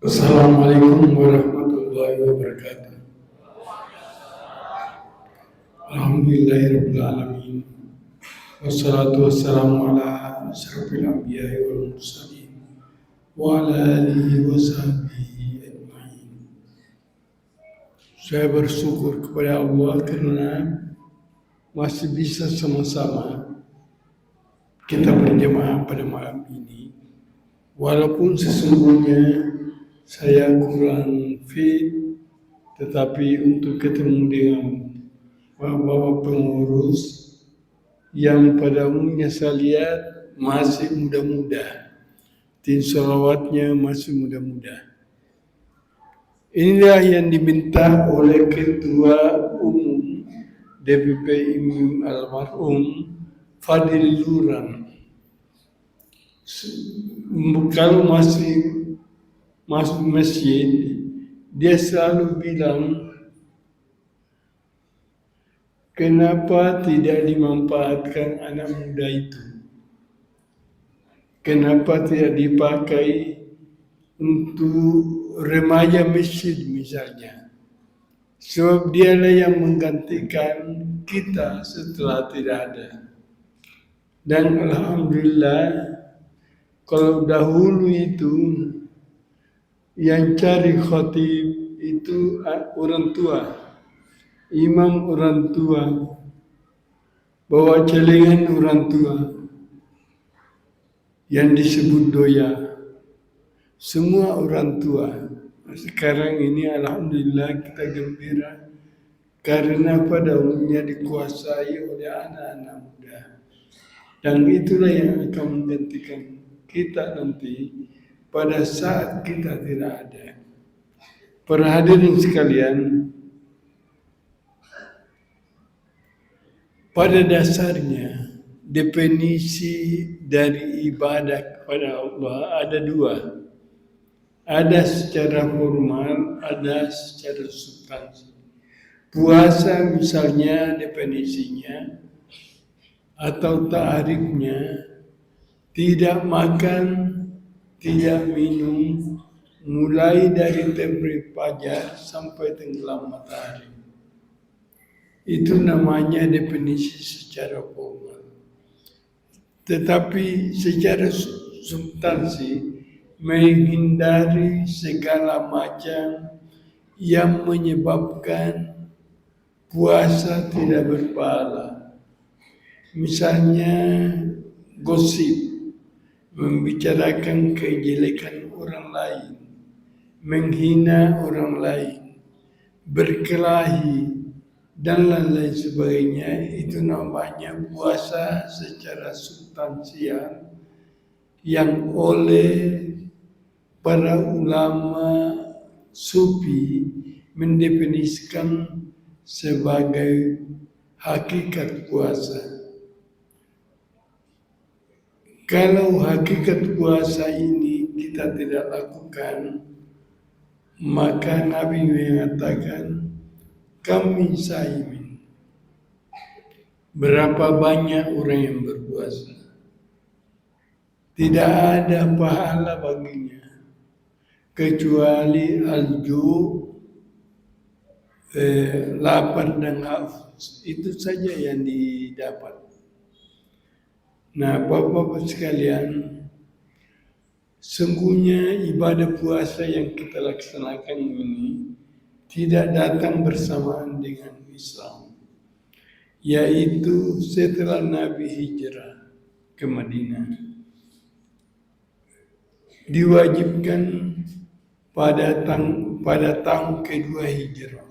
Assalamualaikum warahmatullahi wabarakatuh. Alhamdulillahirabbil alamin. Wassalatu wassalamu ala asyrafil anbiya'i wal mursalin wa ala alihi wa sahbihi ajma'in. Saya bersyukur kepada Allah karena masih bisa sama-sama kita berjemaah pada malam ini. Walaupun sesungguhnya saya kurang fit, tetapi untuk ketemu dengan bapak-bapak pengurus yang pada umumnya saya lihat masih muda-muda, tim salawatnya masih muda-muda. Inilah yang diminta oleh Ketua Umum DPP IMIM almarhum Fadil Luran. Kalau masih masuk masjid, dia selalu bilang, kenapa tidak dimanfaatkan anak muda itu? Kenapa tidak dipakai untuk remaja masjid misalnya? Sebab dialah yang menggantikan kita setelah tidak ada. Dan alhamdulillah, kalau dahulu itu yang cari khatib itu orang tua, imam orang tua, bawa celengan orang tua, yang disebut doya, semua orang tua. Sekarang ini alhamdulillah kita gembira karena pada umumnya dikuasai oleh anak-anak muda. Dan itulah yang akan menggantikan kita nanti pada saat kita tidak ada. Para hadirin sekalian, pada dasarnya definisi dari ibadah kepada Allah ada dua. Ada secara formal, ada secara substansi. Puasa misalnya definisinya atau ta'arifnya tidak makan, tidak minum, mulai dari terbit fajar sampai tenggelam matahari. Itu namanya definisi secara formal. Tetapi secara substansi menghindari segala macam yang menyebabkan puasa tidak berpahala. Misalnya gosip, membicarakan kejelekan orang lain, menghina orang lain, berkelahi, dan lain-lain sebagainya. Itu namanya puasa secara substansial yang oleh para ulama sufi mendefinisikan sebagai hakikat puasa. Kalau hakikat puasa ini kita tidak lakukan, maka Nabi mengatakan, kami saimin. Berapa banyak orang yang berpuasa, tidak ada pahala baginya kecuali lapar dan haus. Itu saja yang didapat. Nah, Bapak-bapak sekalian, sungguhnya ibadah puasa yang kita laksanakan ini tidak datang bersamaan dengan Islam, yaitu setelah Nabi hijrah ke Madinah. Diwajibkan pada tahun kedua hijrah.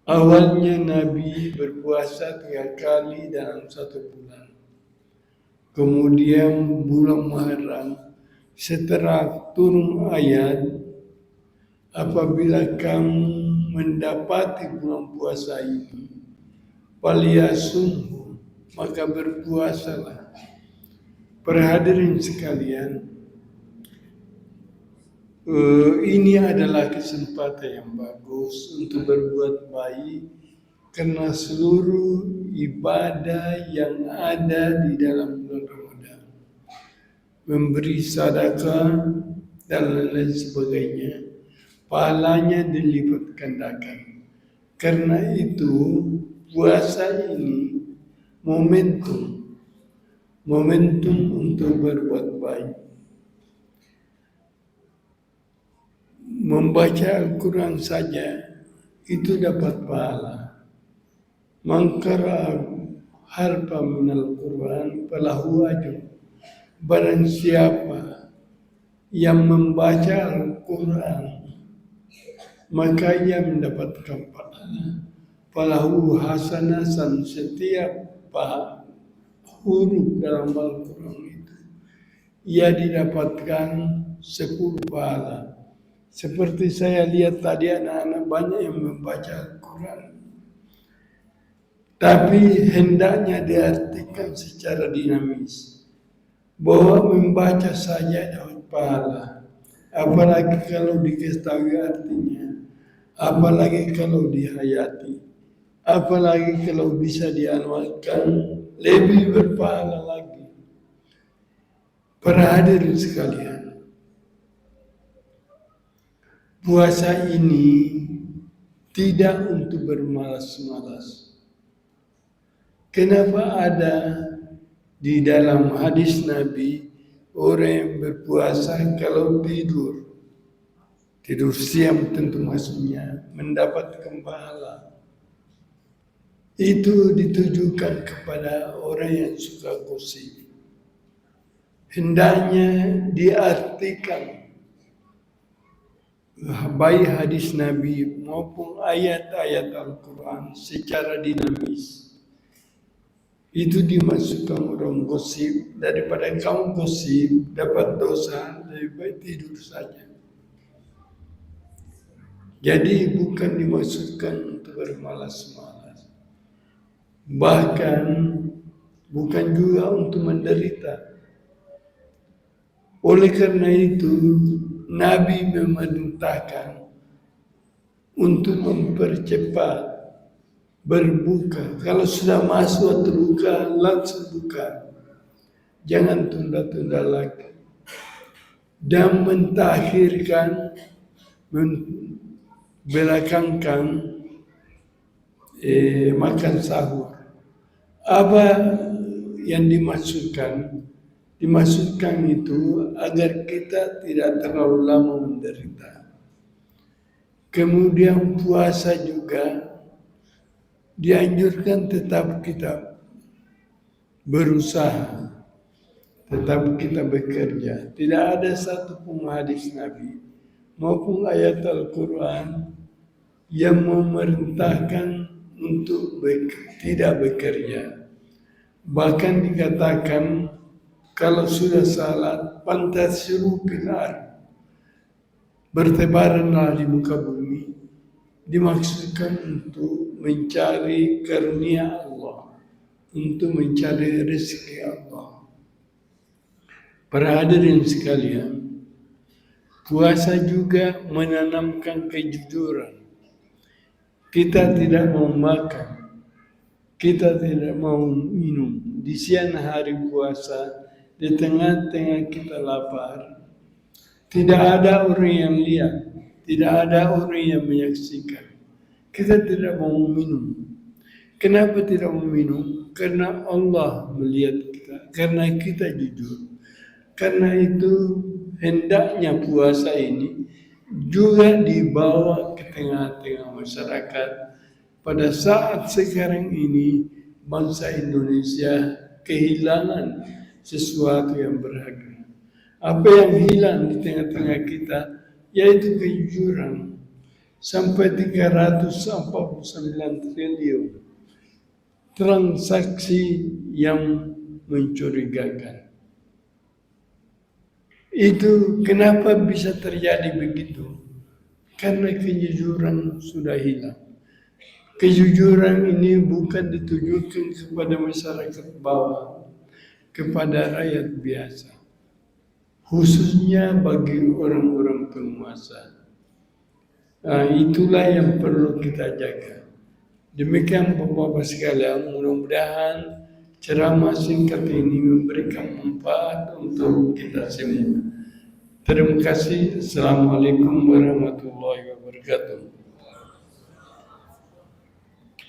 Awalnya Nabi berpuasa 3 kali dalam 1 bulan. Kemudian bulan Muharram, setelah turun ayat, apabila kamu mendapati bulan puasa ini, falyasumhu, maka berpuasalah. Para hadirin sekalian, ini adalah kesempatan yang bagus untuk berbuat baik karena seluruh ibadah yang ada di dalam bulan Ramadan, memberi sedekah dan lain sebagainya, pahalanya dilipat gandakan. Karena itu puasa ini momentum untuk berbuat baik. Membaca Al-Quran saja itu dapat pahala. Mangkara harfa minal Quran falahu ajr. Barang siapa yang membaca Al-Quran, maka ia mendapatkan pahala. Falahu hasanasan, setiap huruf dalam Al-Quran itu ia dapatkan 10 pahala. Seperti saya lihat tadi anak-anak banyak yang membaca Al-Quran, tapi hendaknya diartikan secara dinamis, bahwa membaca saja dapat pahala, apalagi kalau diketahui artinya, apalagi kalau dihayati, apalagi kalau bisa diamalkan, lebih berpahala lagi. Para hadirin sekalian, puasa ini tidak untuk bermalas-malas. Kenapa ada di dalam hadis Nabi orang yang berpuasa kalau tidur siang tentu maksudnya mendapatkan pahala. Itu ditujukan kepada orang yang suka gosip. Hendaknya diartikan baik hadis Nabi maupun ayat-ayat Al-Quran secara dinamis. Itu dimasukkan orang gosip. Daripada kamu gosip dapat dosa, lebih baik tidur saja. Jadi bukan dimaksudkan untuk bermalas-malas, bahkan bukan juga untuk menderita. Oleh karena itu Nabi memerintahkan untuk mempercepat berbuka. Kalau sudah masuk waktu buka, langsung buka. Jangan tunda-tunda lagi. Dan mentakhirkan, membelakangkan makan sahur. Apa yang dimaksudkan? Dimaksudkan itu agar kita tidak terlalu lama menderita. Kemudian puasa juga dianjurkan tetap kita berusaha, tetap kita bekerja. Tidak ada satupun hadis Nabi maupun ayat Al-Quran yang memerintahkan untuk tidak bekerja. Bahkan dikatakan kalau sudah salat, fantasiru fil ardh, bertebaranlah di muka bumi. Dimaksudkan untuk mencari karunia Allah, untuk mencari rezeki Allah. Para hadirin sekalian, puasa juga menanamkan kejujuran. Kita tidak mau makan, kita tidak mau minum di siang hari puasa. Di tengah-tengah kita lapar, tidak ada orang yang lihat, tidak ada orang yang menyaksikan. Kita tidak mau minum. Kenapa tidak mau minum? Karena Allah melihat kita, karena kita jujur. Karena itu hendaknya puasa ini juga dibawa ke tengah-tengah masyarakat. Pada saat sekarang ini bangsa Indonesia kehilangan sesuatu yang berharga. Apa yang hilang di tengah-tengah kita yaitu kejujuran. Sampai 349 triliun transaksi yang mencurigakan. Itu kenapa bisa terjadi begitu? Karena kejujuran sudah hilang. Kejujuran ini bukan ditujukan kepada masyarakat bawah, kepada rakyat biasa, khususnya bagi orang-orang penguasa. Nah, itulah yang perlu kita jaga. Demikian Bapak-Bapak sekalian, mudah-mudahan ceramah singkat ini memberikan manfaat untuk kita semua. Terima kasih. Assalamualaikum warahmatullahi wabarakatuh.